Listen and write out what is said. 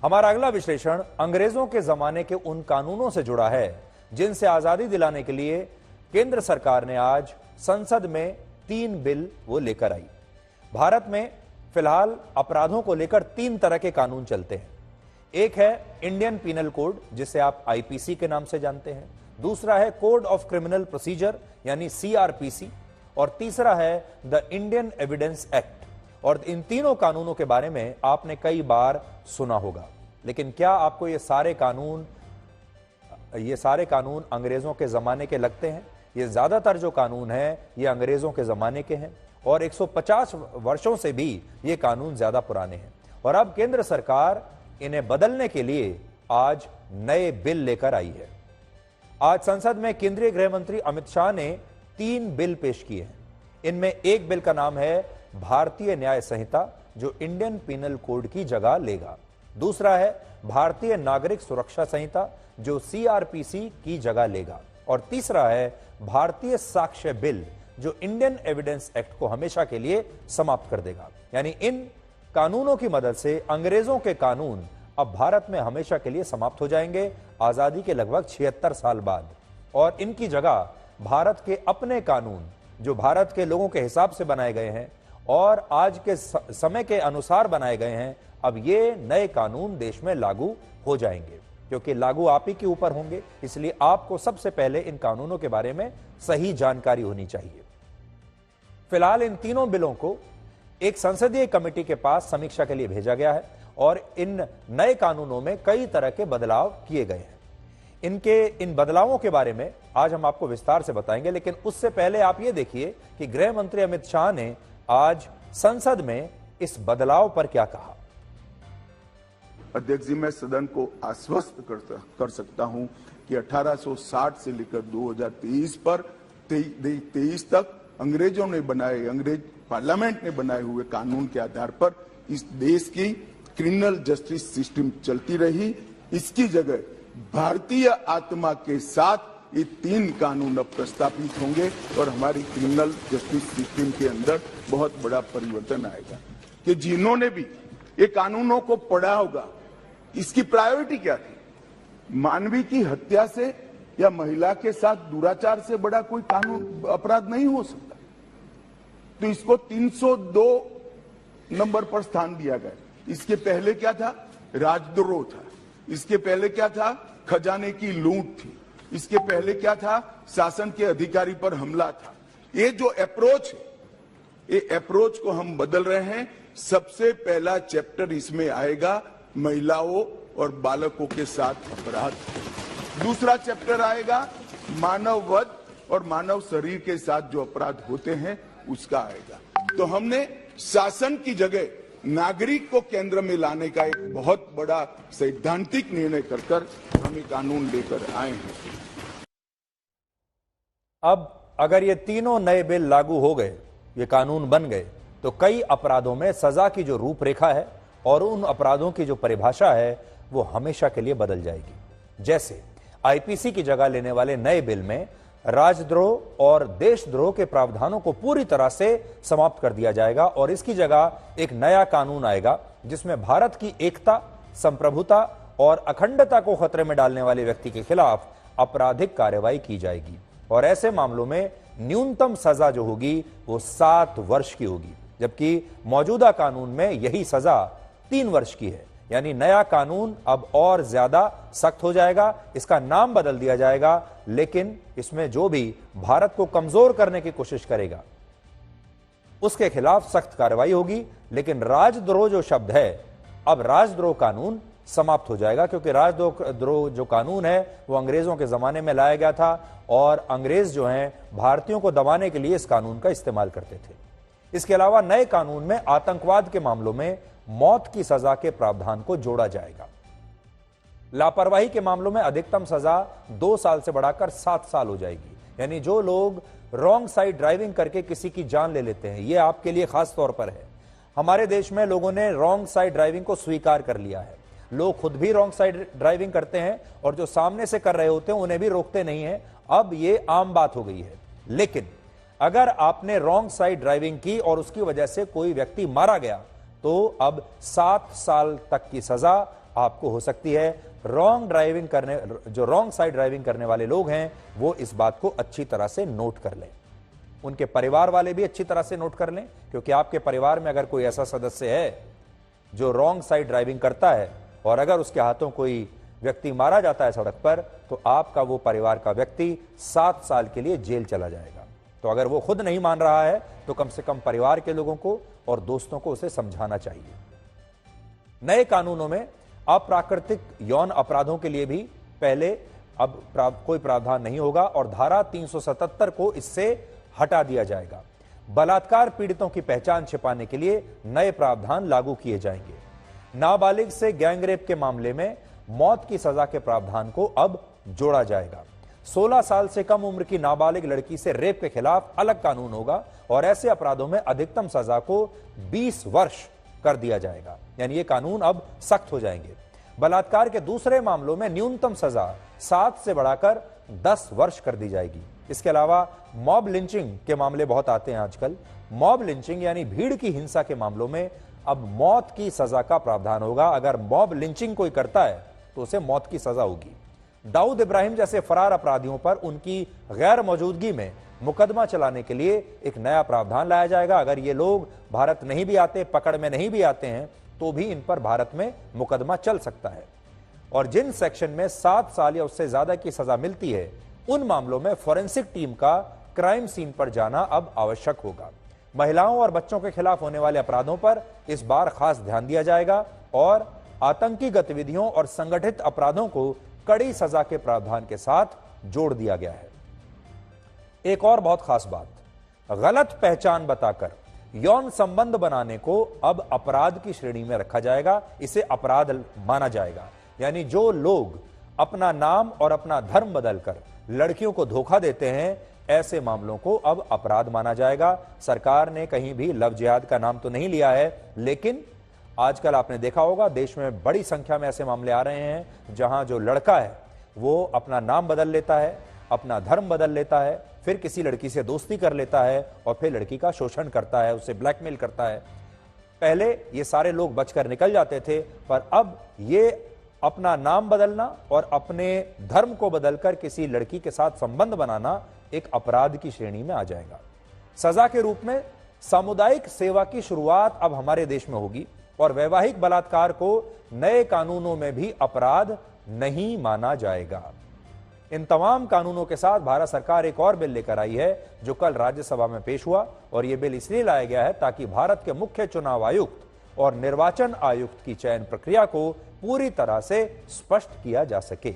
हमारा अगला विश्लेषण अंग्रेजों के जमाने के उन कानूनों से जुड़ा है जिनसे आजादी दिलाने के लिए केंद्र सरकार ने आज संसद में 3 बिल वो लेकर आई। भारत में फिलहाल अपराधों को लेकर 3 तरह के कानून चलते हैं। एक है इंडियन पीनल कोड, जिसे आप आईपीसी के नाम से जानते हैं। दूसरा है कोड ऑफ क्रिमिनल प्रोसीजर यानी सीआरपीसी, और तीसरा है द इंडियन एविडेंस एक्ट। और इन तीनों कानूनों के बारे में आपने कई बार सुना होगा, लेकिन क्या आपको ये सारे कानून अंग्रेजों के जमाने के लगते हैं? ये ज्यादातर जो कानून हैं ये अंग्रेजों के जमाने के हैं और 150 वर्षों से भी ये कानून ज्यादा पुराने हैं। और अब केंद्र सरकार इन्हें बदलने के लिए आज नए बिल लेकर आई है। आज संसद में केंद्रीय गृह मंत्री अमित शाह ने 3 बिल पेश किए हैं। इनमें एक बिल का नाम है भारतीय न्याय संहिता, जो इंडियन पीनल कोड की जगह लेगा। दूसरा है भारतीय नागरिक सुरक्षा संहिता, जो सीआरपीसी की जगह लेगा। और तीसरा है भारतीय साक्ष्य बिल, जो इंडियन एविडेंस एक्ट को हमेशा के लिए समाप्त कर देगा। यानी इन कानूनों की मदद से अंग्रेजों के कानून अब भारत में हमेशा के लिए समाप्त हो जाएंगे, आजादी के लगभग 76 साल बाद। और इनकी जगह भारत के अपने कानून, जो भारत के लोगों के हिसाब से बनाए गए हैं और आज के समय के अनुसार बनाए गए हैं, अब ये नए कानून देश में लागू हो जाएंगे। क्योंकि लागू आप ही के ऊपर होंगे, इसलिए आपको सबसे पहले इन कानूनों के बारे में सही जानकारी होनी चाहिए। फिलहाल इन तीनों बिलों को एक संसदीय कमेटी के पास समीक्षा के लिए भेजा गया है और इन नए कानूनों में कई तरह के बदलाव किए गए हैं। इन बदलावों के बारे में आज हम आपको विस्तार से बताएंगे, लेकिन उससे पहले आप ये देखिए कि गृह मंत्री अमित शाह ने आज संसद में इस बदलाव पर क्या कहा। अध्यक्ष जी, मैं सदन को आश्वस्त कर सकता हूं कि 1860 से लेकर 2023 पर 23 तक अंग्रेज पार्लियामेंट ने बनाए हुए कानून के आधार पर इस देश की क्रिमिनल जस्टिस सिस्टम चलती रही। इसकी जगह भारतीय आत्मा के साथ ये 3 कानून अब प्रस्तावित होंगे और हमारी क्रिमिनल जस्टिस सिस्टम के अंदर बहुत बड़ा परिवर्तन आएगा। कि जिन्होंने भी ये कानूनों को पढ़ा होगा, इसकी प्रायोरिटी क्या थी? मानवी की हत्या से या महिला के साथ दुराचार से बड़ा कोई कानून अपराध नहीं हो सकता। तो इसको 302 नंबर पर स्थान दिया गया। इसके पहले क्या था? राजद्रोह था। इसके पहले क्या था? खजाने की लूट थी। इसके पहले क्या था? शासन के अधिकारी पर हमला था। ये जो अप्रोच है, ये अप्रोच को हम बदल रहे हैं। सबसे पहला चैप्टर इसमें आएगा महिलाओं और बालकों के साथ अपराध। दूसरा चैप्टर आएगा मानव वध और मानव शरीर के साथ जो अपराध होते हैं उसका आएगा। तो हमने शासन की जगह नागरिक को केंद्र में लाने का एक बहुत बड़ा सैद्धांतिक निर्णय कर हम ये कानून लेकर आए हैं। अब अगर ये तीनों नए बिल लागू हो गए, ये कानून बन गए, तो कई अपराधों में सजा की जो रूपरेखा है और उन अपराधों की जो परिभाषा है वो हमेशा के लिए बदल जाएगी। जैसे आईपीसी की जगह लेने वाले नए बिल में राजद्रोह और देशद्रोह के प्रावधानों को पूरी तरह से समाप्त कर दिया जाएगा और इसकी जगह एक नया कानून आएगा जिसमें भारत की एकता, संप्रभुता और अखंडता को खतरे में डालने वाले व्यक्ति के खिलाफ आपराधिक कार्रवाई की जाएगी। और ऐसे मामलों में न्यूनतम सजा जो होगी वो 7 वर्ष की होगी, जबकि मौजूदा कानून में यही सजा 3 वर्ष की है। यानी नया कानून अब और ज्यादा सख्त हो जाएगा, इसका नाम बदल दिया जाएगा, लेकिन इसमें जो भी भारत को कमजोर करने की कोशिश करेगा उसके खिलाफ सख्त कार्रवाई होगी। लेकिन राजद्रोह जो शब्द है, अब राजद्रोह कानून समाप्त हो जाएगा, क्योंकि राजद्रोह जो कानून है वो अंग्रेजों के जमाने में लाया गया था और अंग्रेज जो हैं भारतीयों को दबाने के लिए इस कानून का इस्तेमाल करते थे। इसके अलावा नए कानून में आतंकवाद के मामलों में मौत की सजा के प्रावधान को जोड़ा जाएगा। लापरवाही के मामलों में अधिकतम सजा 2 साल से बढ़ाकर 7 साल हो जाएगी। यानी जो लोग रॉन्ग साइड ड्राइविंग करके किसी की जान ले लेते हैं, यह आपके लिए खास तौर पर है। हमारे देश में लोगों ने रॉन्ग साइड ड्राइविंग को स्वीकार कर लिया है। लोग खुद भी रॉन्ग साइड ड्राइविंग करते हैं और जो सामने से कर रहे होते हैं उन्हें भी रोकते नहीं हैं। अब ये आम बात हो गई है। लेकिन अगर आपने रॉन्ग साइड ड्राइविंग की और उसकी वजह से कोई व्यक्ति मारा गया तो अब 7 साल तक की सजा आपको हो सकती है। जो रॉन्ग साइड ड्राइविंग करने वाले लोग हैं वो इस बात को अच्छी तरह से नोट कर लें, उनके परिवार वाले भी अच्छी तरह से नोट कर लें, क्योंकि आपके परिवार में अगर कोई ऐसा सदस्य है जो रॉन्ग साइड ड्राइविंग करता है और अगर उसके हाथों कोई व्यक्ति मारा जाता है सड़क पर, तो आपका वो परिवार का व्यक्ति 7 साल के लिए जेल चला जाएगा। तो अगर वो खुद नहीं मान रहा है तो कम से कम परिवार के लोगों को और दोस्तों को उसे समझाना चाहिए। नए कानूनों में अप्राकृतिक यौन अपराधों के लिए भी पहले अब कोई प्रावधान नहीं होगा और धारा 377 को इससे हटा दिया जाएगा। बलात्कार पीड़ितों की पहचान छिपाने के लिए नए प्रावधान लागू किए जाएंगे। नाबालिग से गैंगरेप के मामले में मौत की सजा के प्रावधान को अब जोड़ा जाएगा। 16 साल से कम उम्र की नाबालिग लड़की से रेप के खिलाफ अलग कानून होगा और ऐसे अपराधों में अधिकतम सजा को 20 वर्ष कर दिया जाएगा, यानी ये कानून अब सख्त हो जाएंगे। बलात्कार के दूसरे मामलों में न्यूनतम सजा 7 से बढ़ाकर 10 वर्ष कर दी जाएगी। इसके अलावा मॉब लिंचिंग के मामले बहुत आते हैं आजकल। मॉब लिंचिंग यानी भीड़ की हिंसा के मामलों में अब मौत की सजा का प्रावधान होगा। अगर मॉब लिंचिंग कोई करता है तो उसे मौत की सजा होगी। दाऊद इब्राहिम जैसे फरार अपराधियों पर उनकी गैर मौजूदगी में मुकदमा चलाने के लिए एक नया प्रावधान लाया जाएगा। अगर ये लोग भारत नहीं भी आते, पकड़ में नहीं भी आते हैं, तो भी इन पर भारत में मुकदमा चल सकता है। और जिन सेक्शन में 7 साल या उससे ज्यादा की सजा मिलती है, उन मामलों में फोरेंसिक टीम का क्राइम सीन पर जाना अब आवश्यक होगा। महिलाओं और बच्चों के खिलाफ होने वाले अपराधों पर इस बार खास ध्यान दिया जाएगा और आतंकी गतिविधियों और संगठित अपराधों को कड़ी सजा के प्रावधान के साथ जोड़ दिया गया है। एक और बहुत खास बात, गलत पहचान बताकर यौन संबंध बनाने को अब अपराध की श्रेणी में रखा जाएगा। इसे अपराध माना जाएगा, यानी जो लोग अपना नाम और अपना धर्म बदलकर लड़कियों को धोखा देते हैं, ऐसे मामलों को अब अपराध माना जाएगा। सरकार ने कहीं भी लव जिहाद का नाम तो नहीं लिया है, लेकिन आजकल आपने देखा होगा देश में बड़ी संख्या में ऐसे मामले आ रहे हैं जहां जो लड़का है वो अपना नाम बदल लेता है, अपना धर्म बदल लेता है, फिर किसी लड़की से दोस्ती कर लेता है और फिर लड़की का शोषण करता है, उसे ब्लैकमेल करता है। पहले ये सारे लोग बचकर निकल जाते थे, पर अब ये अपना नाम बदलना और अपने धर्म को बदलकर किसी लड़की के साथ संबंध बनाना एक अपराध की श्रेणी में आ जाएगा। सजा के रूप में सामुदायिक सेवा की शुरुआत अब हमारे देश में होगी और वैवाहिक बलात्कार को नए कानूनों में भी अपराध नहीं माना जाएगा। इन तमाम कानूनों के साथ भारत सरकार एक और बिल लेकर आई है जो कल राज्यसभा में पेश हुआ और यह बिल इसलिए लाया गया है ताकि भारत के मुख्य चुनाव आयुक्त और निर्वाचन आयुक्त की चयन प्रक्रिया को पूरी तरह से स्पष्ट किया जा सके।